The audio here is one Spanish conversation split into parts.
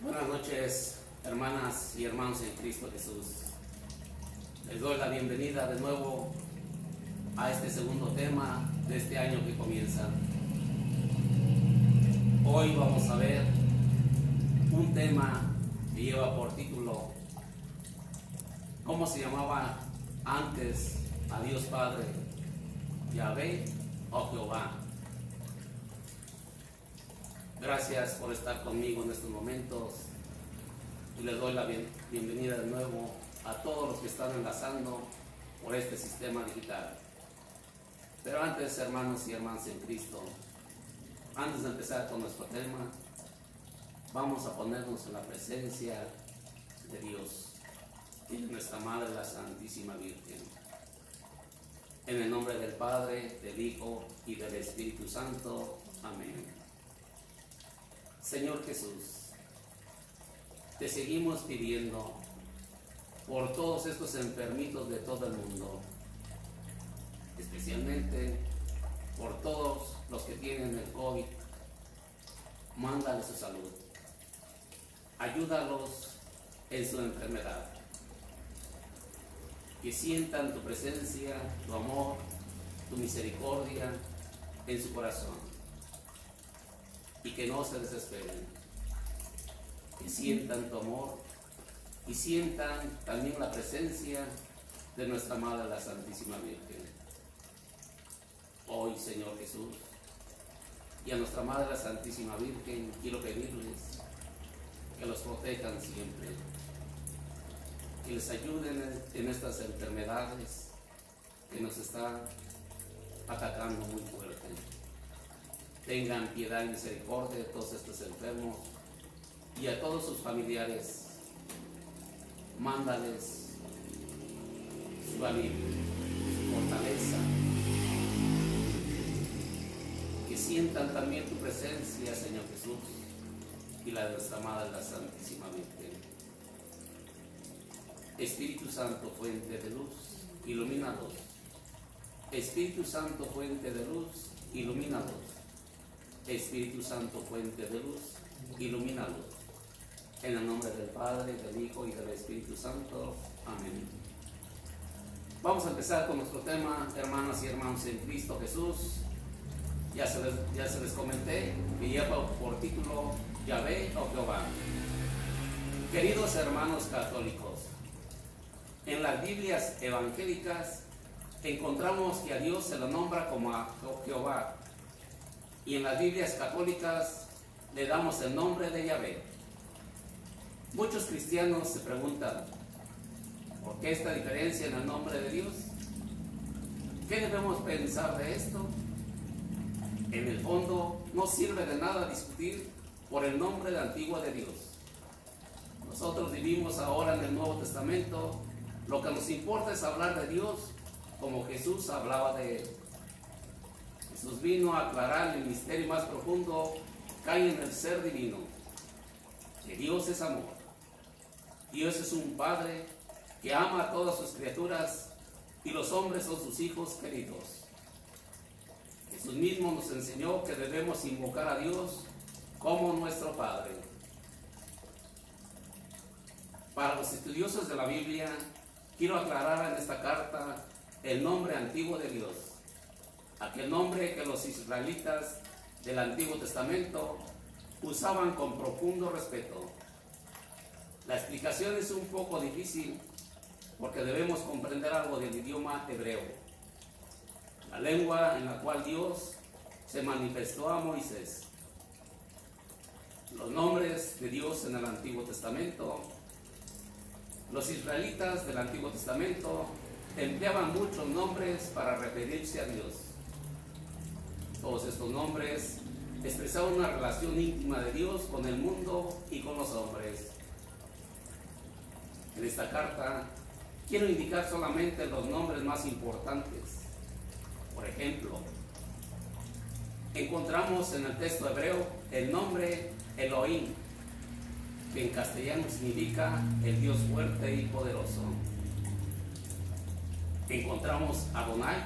Buenas noches, hermanas y hermanos en Cristo Jesús. Les doy la bienvenida de nuevo a este segundo tema de este año que comienza. Hoy vamos a ver un tema que lleva por título ¿cómo se llamaba antes a Dios Padre? ¿Yahvé o Jehová? Gracias por estar conmigo en estos momentos y les doy la bienvenida de nuevo a todos los que están enlazando por este sistema digital. Pero antes, hermanos y hermanas en Cristo, antes de empezar con nuestro tema, vamos a ponernos en la presencia de Dios y de nuestra Madre, la Santísima Virgen. En el nombre del Padre, del Hijo y del Espíritu Santo. Amén. Señor Jesús, te seguimos pidiendo por todos estos enfermitos de todo el mundo, especialmente por todos los que tienen el COVID. Mándale su salud, ayúdalos en su enfermedad, que sientan tu presencia, tu amor, tu misericordia en su corazón. Y que no se desesperen, que sientan tu amor y sientan también la presencia de nuestra Madre, la Santísima Virgen. Hoy, Señor Jesús, y a nuestra Madre, la Santísima Virgen, quiero pedirles que los protejan siempre, que les ayuden en estas enfermedades que nos están atacando muy fuerte. Tengan piedad y misericordia de todos estos enfermos y a todos sus familiares. Mándales su alivio, su fortaleza, que sientan también tu presencia, Señor Jesús, y la de nuestra Madre, la Santísima Virgen. Espíritu Santo, fuente de luz, ilumínalos. Espíritu Santo, fuente de luz, ilumínalos. Espíritu Santo, fuente de luz, ilumínalos. En el nombre del Padre, del Hijo y del Espíritu Santo. Amén. Vamos a empezar con nuestro tema, hermanas y hermanos en Cristo Jesús. Ya se les comenté que lleva por título Yahvé o Jehová. Queridos hermanos católicos, en las Biblias evangélicas encontramos que a Dios se lo nombra como a Jehová. Y en las Biblias católicas le damos el nombre de Yahvé. Muchos cristianos se preguntan, ¿por qué esta diferencia en el nombre de Dios? ¿Qué debemos pensar de esto? En el fondo, no sirve de nada discutir por el nombre antiguo de Dios. Nosotros vivimos ahora en el Nuevo Testamento. Lo que nos importa es hablar de Dios como Jesús hablaba de Él. Jesús vino a aclarar el misterio más profundo que hay en el ser divino, que Dios es amor. Dios es un Padre que ama a todas sus criaturas y los hombres son sus hijos queridos. Jesús mismo nos enseñó que debemos invocar a Dios como nuestro Padre. Para los estudiosos de la Biblia, quiero aclarar en esta carta el nombre antiguo de Dios. Aquel nombre que los israelitas del Antiguo Testamento usaban con profundo respeto. La explicación es un poco difícil porque debemos comprender algo del idioma hebreo, la lengua en la cual Dios se manifestó a Moisés. Los nombres de Dios en el Antiguo Testamento, los israelitas del Antiguo Testamento empleaban muchos nombres para referirse a Dios. Todos estos nombres expresaban una relación íntima de Dios con el mundo y con los hombres. En esta carta quiero indicar solamente los nombres más importantes. Por ejemplo, encontramos en el texto hebreo el nombre Elohim, que en castellano significa el Dios fuerte y poderoso. Encontramos Adonai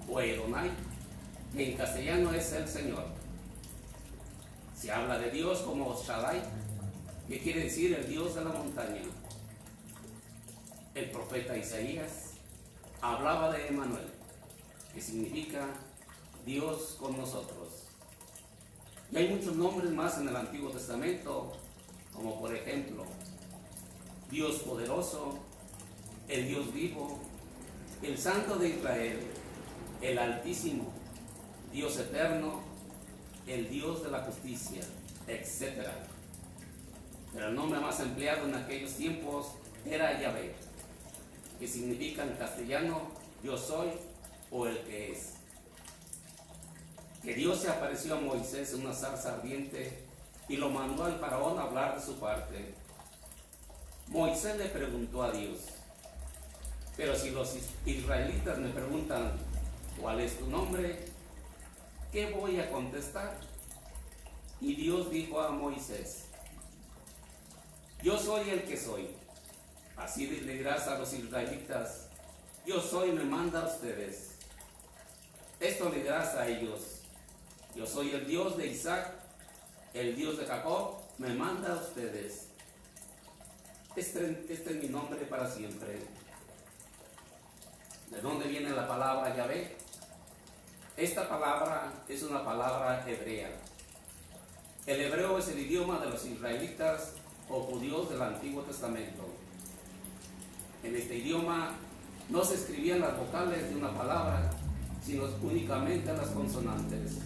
o Edonai, que en castellano es el Señor. Se habla de Dios como Shaddai, que quiere decir el Dios de la montaña. El profeta Isaías hablaba de Emmanuel, que significa Dios con nosotros. Y hay muchos nombres más en el Antiguo Testamento, como por ejemplo, Dios poderoso, el Dios vivo, el Santo de Israel, el Altísimo, Dios eterno, el Dios de la justicia, etc. Pero el nombre más empleado en aquellos tiempos era Yahvé, que significa en castellano yo soy o el que es. Que Dios se apareció a Moisés en una zarza ardiente y lo mandó al faraón a hablar de su parte. Moisés le preguntó a Dios: pero si los israelitas me preguntan ¿cuál es tu nombre?, ¿qué voy a contestar? Y Dios dijo a Moisés: yo soy el que soy. Así le dirás a los israelitas: yo soy, me manda a ustedes. Esto le dirás a ellos: yo soy el Dios de Isaac, el Dios de Jacob, me manda a ustedes. Este es mi nombre para siempre. ¿De dónde viene la palabra Yahvé? Esta palabra es una palabra hebrea. El hebreo es el idioma de los israelitas o judíos del Antiguo Testamento. En este idioma no se escribían las vocales de una palabra, sino únicamente las consonantes.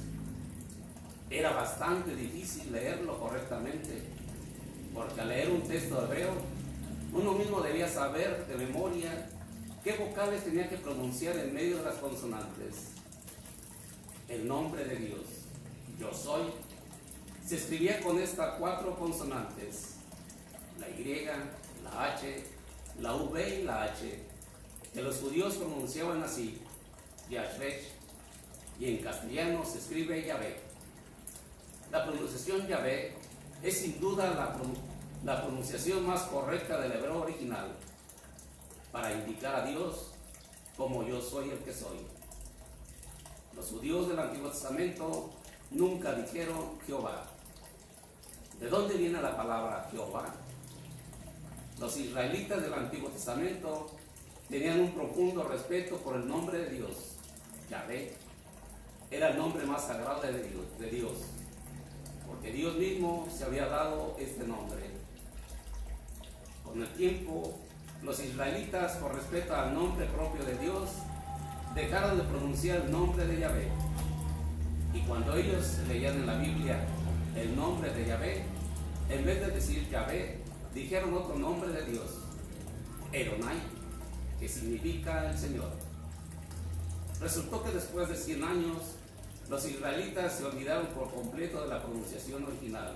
Era bastante difícil leerlo correctamente, porque al leer un texto hebreo, uno mismo debía saber de memoria qué vocales tenía que pronunciar en medio de las consonantes. El nombre de Dios, yo soy, se escribía con estas 4 consonantes: la Y, la H, la V y la H, que los judíos pronunciaban así, Yahshua, y en castellano se escribe Yahvé. La pronunciación Yahvé es sin duda la pronunciación más correcta del hebreo original, para indicar a Dios como yo soy el que soy. Los judíos del Antiguo Testamento nunca dijeron Jehová. ¿De dónde viene la palabra Jehová? Los israelitas del Antiguo Testamento tenían un profundo respeto por el nombre de Dios. Yahvé era el nombre más sagrado de Dios, porque Dios mismo se había dado este nombre. Con el tiempo, los israelitas, por respeto al nombre propio de Dios, dejaron de pronunciar el nombre de Yahvé. Y cuando ellos leían en la Biblia el nombre de Yahvé, en vez de decir Yahvé, dijeron otro nombre de Dios, Adonai, que significa el Señor. Resultó que después de 100 años, los israelitas se olvidaron por completo de la pronunciación original,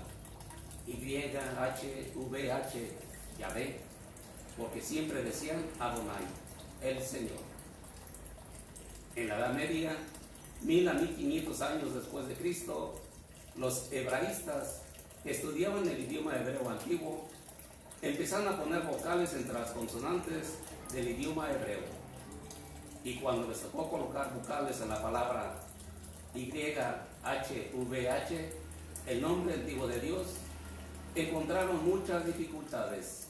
YHVH, Yahvé, porque siempre decían Adonai, el Señor. En la Edad Media, 1000 a 1500 años después de Cristo, los hebraístas que estudiaban el idioma hebreo antiguo empezaron a poner vocales entre las consonantes del idioma hebreo. Y cuando les tocó colocar vocales en la palabra YHVH, el nombre antiguo de Dios, encontraron muchas dificultades.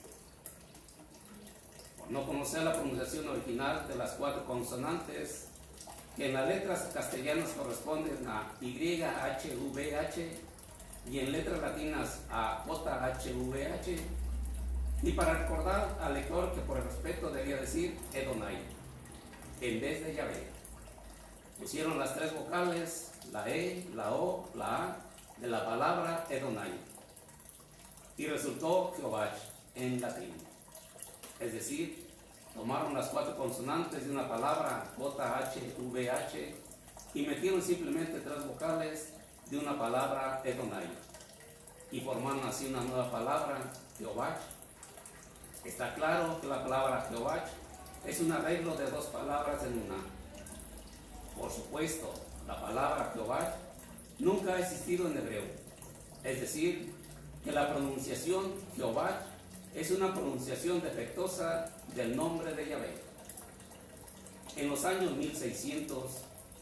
Por no conocer la pronunciación original de las 4 consonantes, que en las letras castellanas corresponden a YHVH y en letras latinas a JHVH, y para recordar al lector que por el respeto debía decir Adonai en vez de Yahvé, pusieron las 3 vocales, la E, la O, la A, de la palabra Adonai, y resultó Jehová en latín. Es decir, tomaron las 4 consonantes de una palabra JHVH y metieron simplemente 3 vocales de una palabra Adonai y formaron así una nueva palabra, Jehová. Está claro que la palabra Jehová es un arreglo de 2 palabras en una. Por supuesto, la palabra Jehová nunca ha existido en hebreo, es decir, que la pronunciación Jehová es una pronunciación defectuosa del nombre de Yahvé. En los años 1600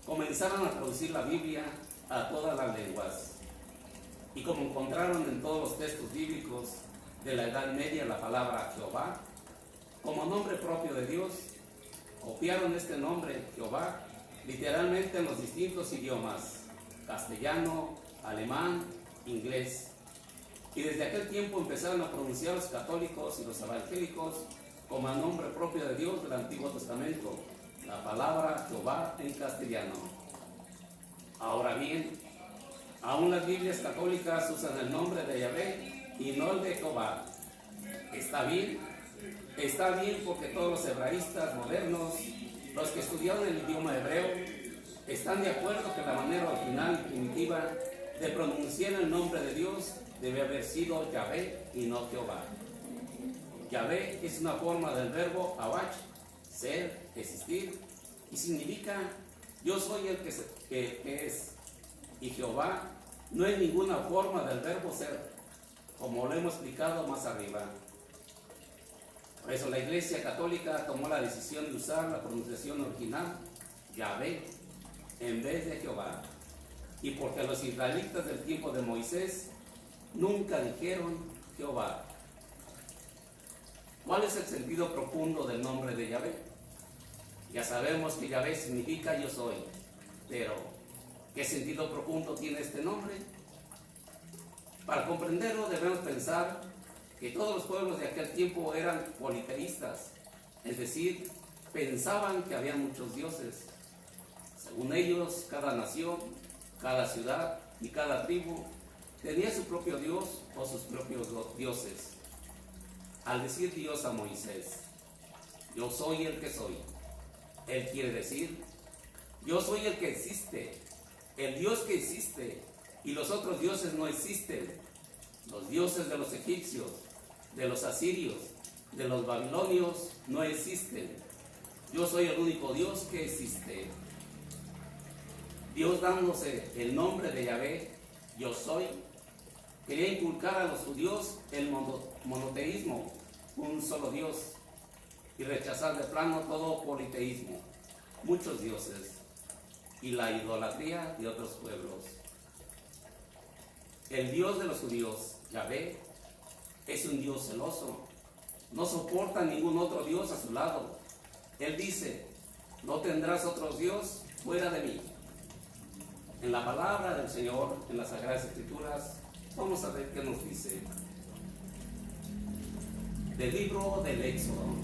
comenzaron a traducir la Biblia a todas las lenguas, y como encontraron en todos los textos bíblicos de la Edad Media la palabra Jehová como nombre propio de Dios. Copiaron este nombre, Jehová, literalmente en los distintos idiomas, castellano, alemán, inglés. Y desde aquel tiempo empezaron a pronunciar los católicos y los evangélicos como el nombre propio de Dios del Antiguo Testamento, la palabra Jehová en castellano. Ahora bien, aún las Biblias católicas usan el nombre de Yahvé y no el de Jehová. ¿Está bien? Está bien, porque todos los hebraístas modernos, los que estudiaron el idioma hebreo, están de acuerdo que la manera original y primitiva de pronunciar el nombre de Dios debe haber sido Yahvé y no Jehová. Yahvé es una forma del verbo abach, ser, existir, y significa yo soy el que es. Y Jehová no es ninguna forma del verbo ser, como lo hemos explicado más arriba. Por eso la Iglesia Católica tomó la decisión de usar la pronunciación original, Yahvé, en vez de Jehová. Y porque los israelitas del tiempo de Moisés nunca dijeron Jehová. ¿Cuál es el sentido profundo del nombre de Yahvé? Ya sabemos que Yahvé significa yo soy, pero ¿qué sentido profundo tiene este nombre? Para comprenderlo debemos pensar que todos los pueblos de aquel tiempo eran politeístas, es decir, pensaban que había muchos dioses. Según ellos, cada nación, cada ciudad y cada tribu tenía su propio Dios o sus propios dioses. Al decir Dios a Moisés, yo soy el que soy, él quiere decir, yo soy el que existe, el Dios que existe, y los otros dioses no existen. Los dioses de los egipcios, de los asirios, de los babilonios no existen. Yo soy el único Dios que existe. Dios, dándose el nombre de Yahvé, yo soy, quería inculcar a los judíos el monoteísmo, un solo Dios, y rechazar de plano todo politeísmo, muchos dioses, y la idolatría de otros pueblos. El Dios de los judíos, Yahvé, es un Dios celoso, no soporta ningún otro Dios a su lado. Él dice, no tendrás otro Dios fuera de mí. En la palabra del Señor, en las Sagradas Escrituras, vamos a ver qué nos dice. Del libro del Éxodo.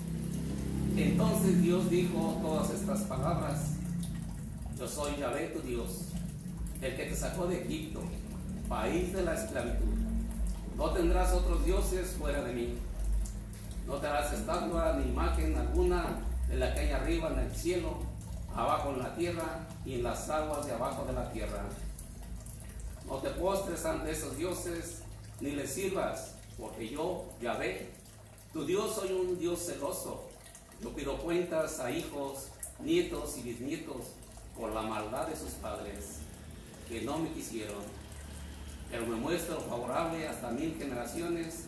Entonces Dios dijo todas estas palabras: yo soy Yahvé tu Dios, el que te sacó de Egipto, país de la esclavitud. No tendrás otros dioses fuera de mí. No te harás estatua ni imagen alguna de la que hay arriba en el cielo, abajo en la tierra y en las aguas de abajo de la tierra. No te postres ante esos dioses, ni les sirvas, porque yo, Yahvé, tu Dios, soy un Dios celoso. Yo pido cuentas a hijos, nietos y bisnietos por la maldad de sus padres, que no me quisieron. Pero me muestro favorable hasta 1000 generaciones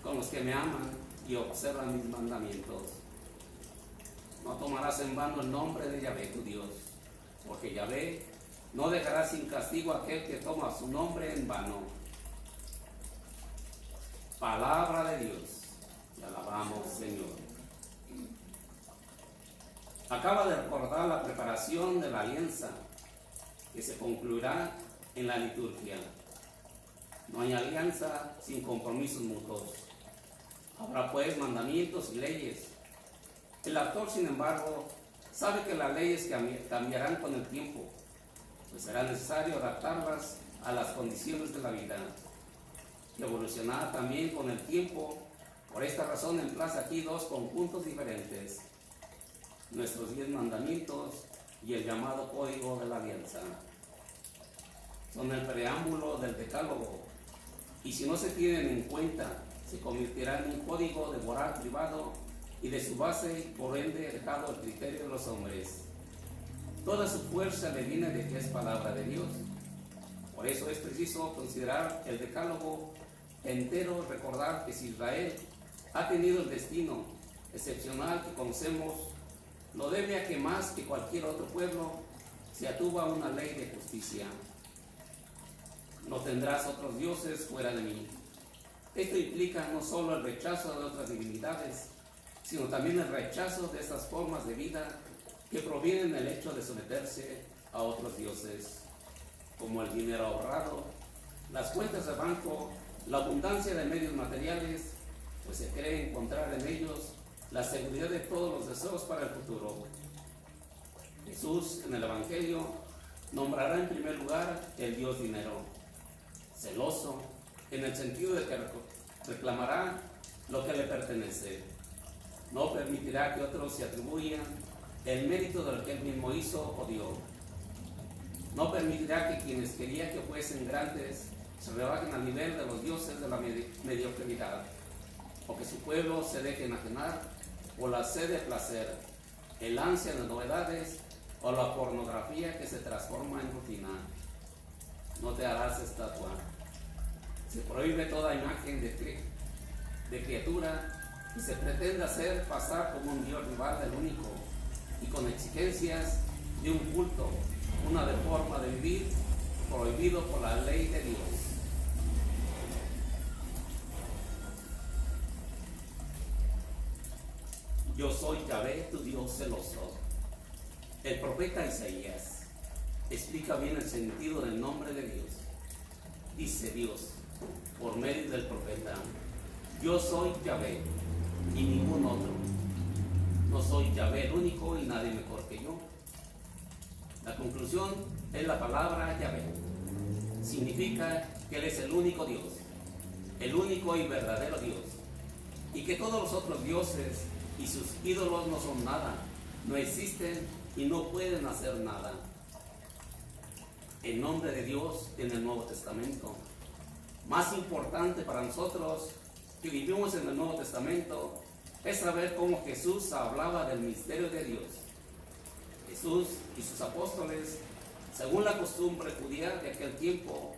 con los que me aman y observan mis mandamientos. No tomarás en vano el nombre de Yahvé tu Dios, porque Yahvé no dejará sin castigo a aquel que toma su nombre en vano. Palabra de Dios. Te alabamos, Señor. Acaba de recordar la preparación de la alianza que se concluirá en la liturgia. No hay alianza sin compromisos mutuos. Habrá pues mandamientos y leyes. El autor, sin embargo, sabe que las leyes cambiarán con el tiempo, pues será necesario adaptarlas a las condiciones de la vida, que evolucionará también con el tiempo. Por esta razón emplaza aquí dos conjuntos diferentes: nuestros 10 mandamientos y el llamado Código de la Alianza. Son el preámbulo del Decálogo, y si no se tienen en cuenta, se convertirá en un código de moral privado y de su base, por ende, dejado al criterio de los hombres. Toda su fuerza le viene de que es palabra de Dios. Por eso es preciso considerar el Decálogo entero, recordar que si Israel ha tenido el destino excepcional que conocemos, lo debe a que más que cualquier otro pueblo se atuvo a una ley de justicia. No tendrás otros dioses fuera de mí. Esto implica no solo el rechazo de otras divinidades, sino también el rechazo de estas formas de vida que provienen del hecho de someterse a otros dioses, como el dinero ahorrado, las cuentas de banco, la abundancia de medios materiales, pues se cree encontrar en ellos la seguridad de todos los deseos para el futuro. Jesús en el Evangelio nombrará en primer lugar el Dios dinero, celoso en el sentido de que reclamará lo que le pertenece. No permitirá que otros se atribuyan el mérito de lo que él mismo hizo o dio. No permitirá que quienes quería que fuesen grandes se rebajen al nivel de los dioses de la mediocridad, o que su pueblo se deje enajenar por la sed de placer, el ansia de novedades o la pornografía que se transforma en rutina. No te harás estatua. Se prohíbe toda imagen de criatura y se pretende hacer pasar como un Dios rival del único y con exigencias de un culto, una de forma de vivir prohibido por la ley de Dios. Yo soy Yahvé, tu Dios celoso. El profeta Isaías explica bien el sentido del nombre de Dios. Dice Dios, por medio del profeta, yo soy Yahvé y ningún otro. No soy Yahvé el único y nadie mejor que yo. La conclusión es la palabra Yahvé. Significa que Él es el único Dios, el único y verdadero Dios, y que todos los otros dioses y sus ídolos no son nada, no existen y no pueden hacer nada. El nombre de Dios en el Nuevo Testamento, más importante para nosotros que vivimos en el Nuevo Testamento, es saber cómo Jesús hablaba del misterio de Dios. Jesús y sus apóstoles, según la costumbre judía de aquel tiempo,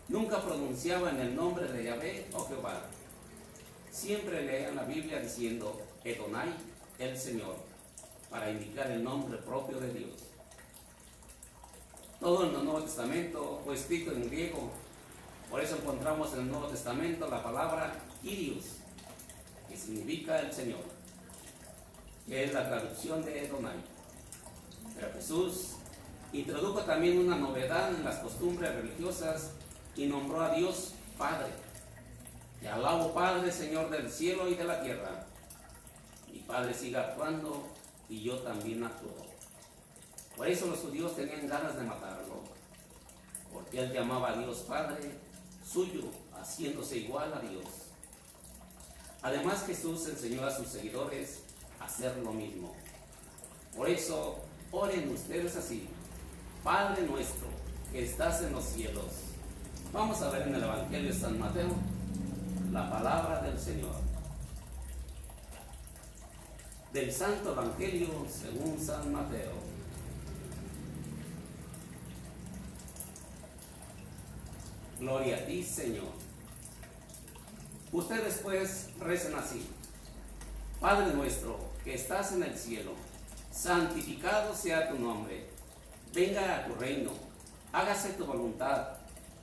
nunca pronunciaban el nombre de Yahvé o Jehová. Siempre leían la Biblia diciendo Edonai, el Señor, para indicar el nombre propio de Dios. Todo en el Nuevo Testamento fue escrito en griego. Por eso encontramos en el Nuevo Testamento la palabra Kyrios, que significa el Señor, que es la traducción de Edonai. Pero Jesús introdujo también una novedad en las costumbres religiosas y nombró a Dios Padre. Te alabo, Padre, Señor del cielo y de la tierra. Mi Padre sigue actuando y yo también actúo. Por eso los judíos tenían ganas de matarlo, porque él llamaba a Dios Padre suyo, haciéndose igual a Dios. Además, Jesús enseñó a sus seguidores a hacer lo mismo. Por eso, oren ustedes así: Padre nuestro, que estás en los cielos. Vamos a ver en el Evangelio de San Mateo la palabra del Señor. Del Santo Evangelio según San Mateo. Gloria a ti, Señor. Ustedes pues recen así: Padre nuestro que estás en el cielo, santificado sea tu nombre. Venga a tu reino, hágase tu voluntad,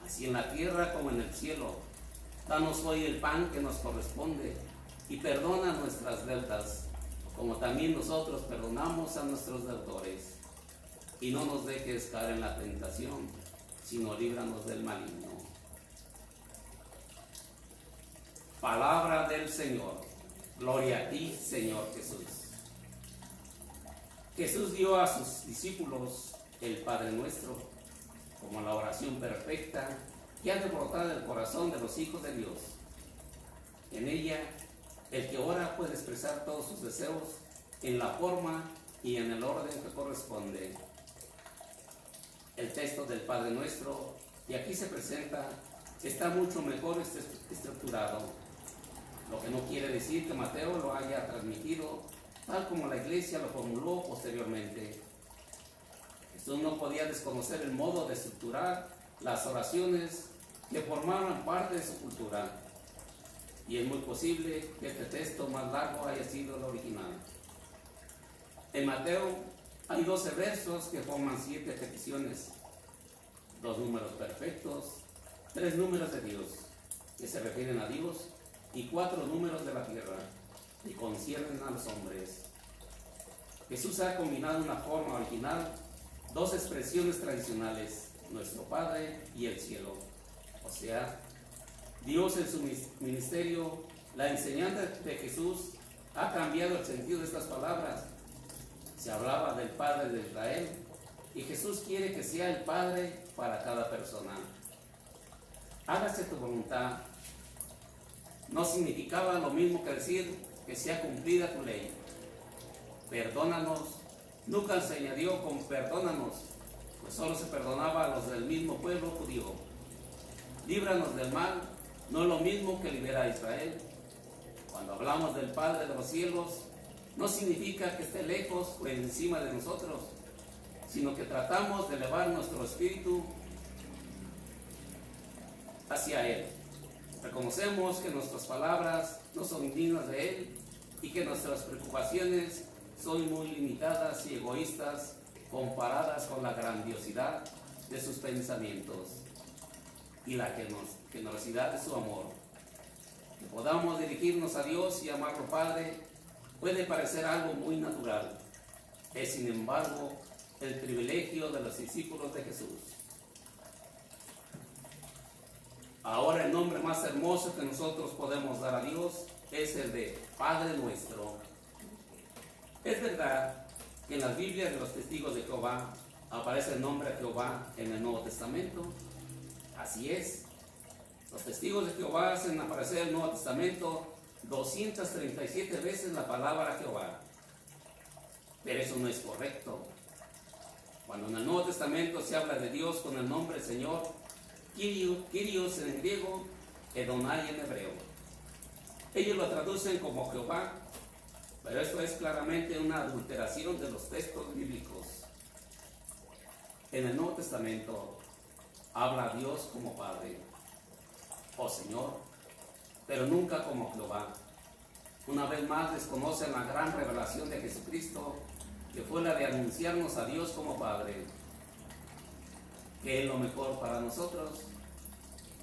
así en la tierra como en el cielo. Danos hoy el pan que nos corresponde y perdona nuestras deudas, como también nosotros perdonamos a nuestros deudores. Y no nos dejes caer en la tentación, sino líbranos del maligno. Palabra del Señor. Gloria a ti, Señor Jesús. Jesús dio a sus discípulos el Padre Nuestro como la oración perfecta que ha de brotar del corazón de los hijos de Dios. En ella, el que ora puede expresar todos sus deseos en la forma y en el orden que corresponde. El texto del Padre Nuestro, y aquí se presenta, está mucho mejor estructurado, lo que no quiere decir que Mateo lo haya transmitido tal como la Iglesia lo formuló posteriormente. Jesús no podía desconocer el modo de estructurar las oraciones que formaban parte de su cultura, y es muy posible que este texto más largo haya sido el original. En Mateo hay 12 versos que forman 7 peticiones, 2 números perfectos, 3 números de Dios, que se refieren a Dios y 4 números de la tierra que conciernen a los hombres. Jesús ha combinado de una forma original 2 expresiones tradicionales, nuestro Padre y el cielo. O sea, Dios en su ministerio, la enseñanza de Jesús ha cambiado el sentido de estas palabras. Se hablaba del Padre de Israel y Jesús quiere que sea el Padre para cada persona. Hágase tu voluntad. No significaba lo mismo que decir que sea cumplida tu ley. Perdónanos. Nunca se añadió con perdónanos, pues solo se perdonaba a los del mismo pueblo judío. Líbranos del mal, no es lo mismo que libera a Israel. Cuando hablamos del Padre de los cielos, no significa que esté lejos o encima de nosotros, sino que tratamos de elevar nuestro espíritu hacia Él. Reconocemos que nuestras palabras no son dignas de Él y que nuestras preocupaciones son muy limitadas y egoístas comparadas con la grandiosidad de sus pensamientos y la generosidad de su amor. Que podamos dirigirnos a Dios y amarlo Padre puede parecer algo muy natural. Es sin embargo el privilegio de los discípulos de Jesús. Ahora el nombre más hermoso que nosotros podemos dar a Dios es el de Padre nuestro. Es verdad que en las Biblias de los testigos de Jehová aparece el nombre de Jehová en el Nuevo Testamento. Así es. Los testigos de Jehová hacen aparecer en el Nuevo Testamento 237 veces la palabra Jehová. Pero eso no es correcto. Cuando en el Nuevo Testamento se habla de Dios con el nombre Señor, Kyrios en griego, Edonai en hebreo. Ellos lo traducen como Jehová, pero esto es claramente una adulteración de los textos bíblicos. En el Nuevo Testamento habla a Dios como Padre o Señor, pero nunca como Jehová. Una vez más desconocen la gran revelación de Jesucristo, que fue la de anunciarnos a Dios como Padre. ¿Qué es lo mejor para nosotros?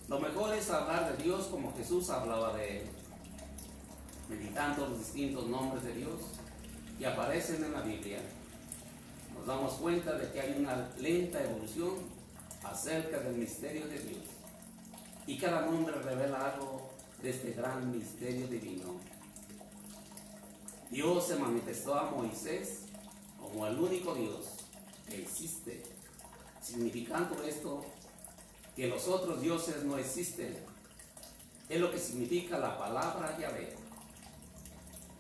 Lo mejor es hablar de Dios como Jesús hablaba de Él, meditando los distintos nombres de Dios que aparecen en la Biblia. Nos damos cuenta de que hay una lenta evolución acerca del misterio de Dios, y cada nombre revela algo de este gran misterio divino. Dios se manifestó a Moisés como el único Dios que existe, significando esto que los otros dioses no existen. Es lo que significa la palabra Yahvé.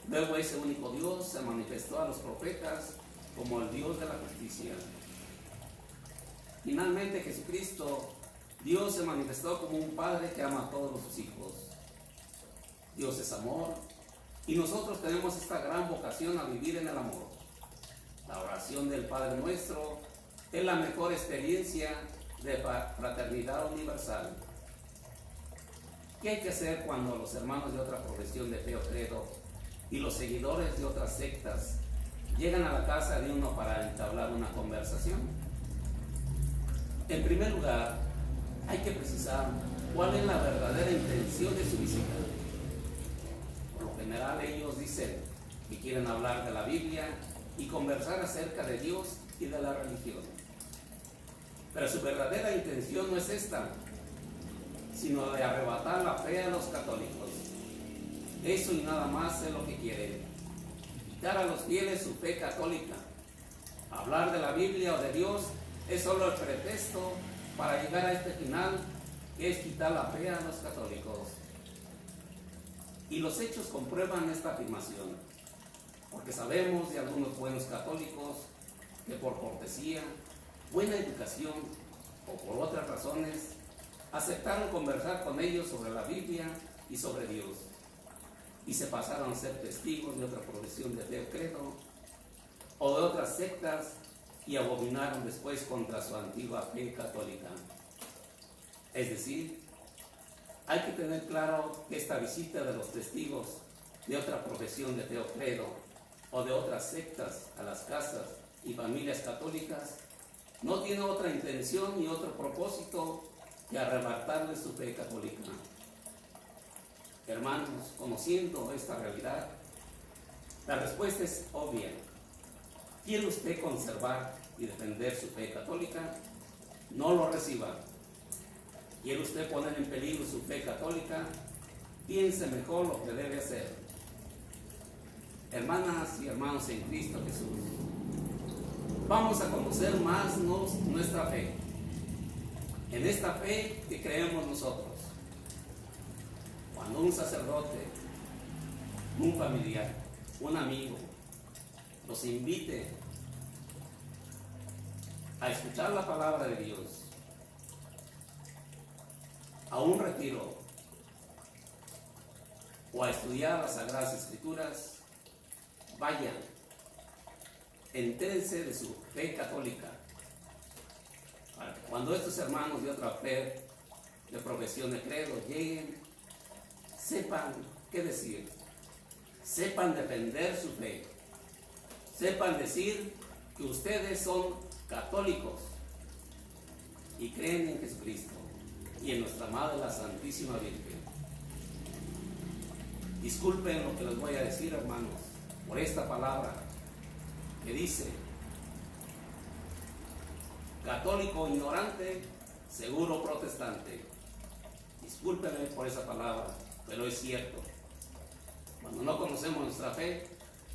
Luego ese único Dios se manifestó a los profetas como el Dios de la justicia. Finalmente Jesucristo, Dios se manifestó como un Padre que ama a todos sus hijos. Dios es amor y nosotros tenemos esta gran vocación a vivir en el amor. La oración del Padre Nuestro es la mejor experiencia de fraternidad universal. ¿Qué hay que hacer cuando los hermanos de otra profesión de fe o credo y los seguidores de otras sectas llegan a la casa de uno para entablar una conversación? En primer lugar, hay que precisar cuál es la verdadera intención de su visita. Por lo general ellos dicen que quieren hablar de la Biblia y conversar acerca de Dios y de la religión. Pero su verdadera intención no es esta, sino de arrebatar la fe a los católicos. Eso y nada más es lo que quieren. Quitar a los fieles su fe católica. Hablar de la Biblia o de Dios es solo el pretexto para llegar a este final, que es quitar la fe a los católicos. Y los hechos comprueban esta afirmación, porque sabemos de algunos buenos católicos que por cortesía, buena educación o por otras razones aceptaron conversar con ellos sobre la Biblia y sobre Dios, y se pasaron a ser testigos de otra profesión de fe o credo o de otras sectas, y abominaron después contra su antigua fe católica. Es decir, hay que tener claro que esta visita de los testigos de otra profesión de fe o credo o de otras sectas a las casas y familias católicas no tiene otra intención ni otro propósito que arrebatarles su fe católica. Hermanos, conociendo esta realidad, la respuesta es obvia. ¿Quiere usted conservar y defender su fe católica? No lo reciba. ¿Quiere usted poner en peligro su fe católica? Piense mejor lo que debe hacer. Hermanas y hermanos en Cristo Jesús, vamos a conocer más nuestra fe. En esta fe que creemos nosotros. Cuando un sacerdote, un familiar, un amigo, los invite a escuchar la palabra de Dios, a un retiro o a estudiar las Sagradas Escrituras, vayan, entérense de su fe católica, para que cuando estos hermanos de otra fe, de profesión de credo, lleguen, sepan qué decir, sepan defender su fe, sepan decir que ustedes son católicos y creen en Jesucristo y en nuestra Madre la Santísima Virgen. Disculpen lo que les voy a decir, hermanos, por esta palabra que dice: católico ignorante, seguro protestante. Discúlpenme por esa palabra, pero es cierto. Cuando no conocemos nuestra fe,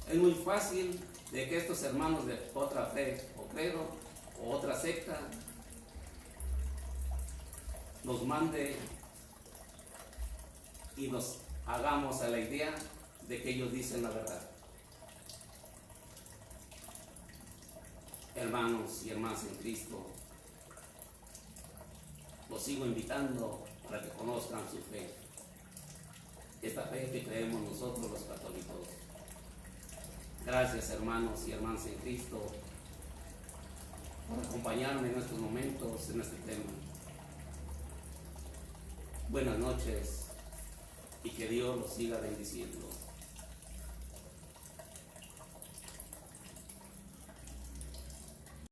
es muy fácil de que estos hermanos de otra fe o credo o otra secta nos mande y nos hagamos a la idea de que ellos dicen la verdad. Hermanos y hermanas en Cristo, los sigo invitando para que conozcan su fe, esta fe que creemos nosotros los católicos. Gracias, hermanos y hermanas en Cristo, por acompañarme en estos momentos, en este tema. Buenas noches y que Dios los siga bendiciendo.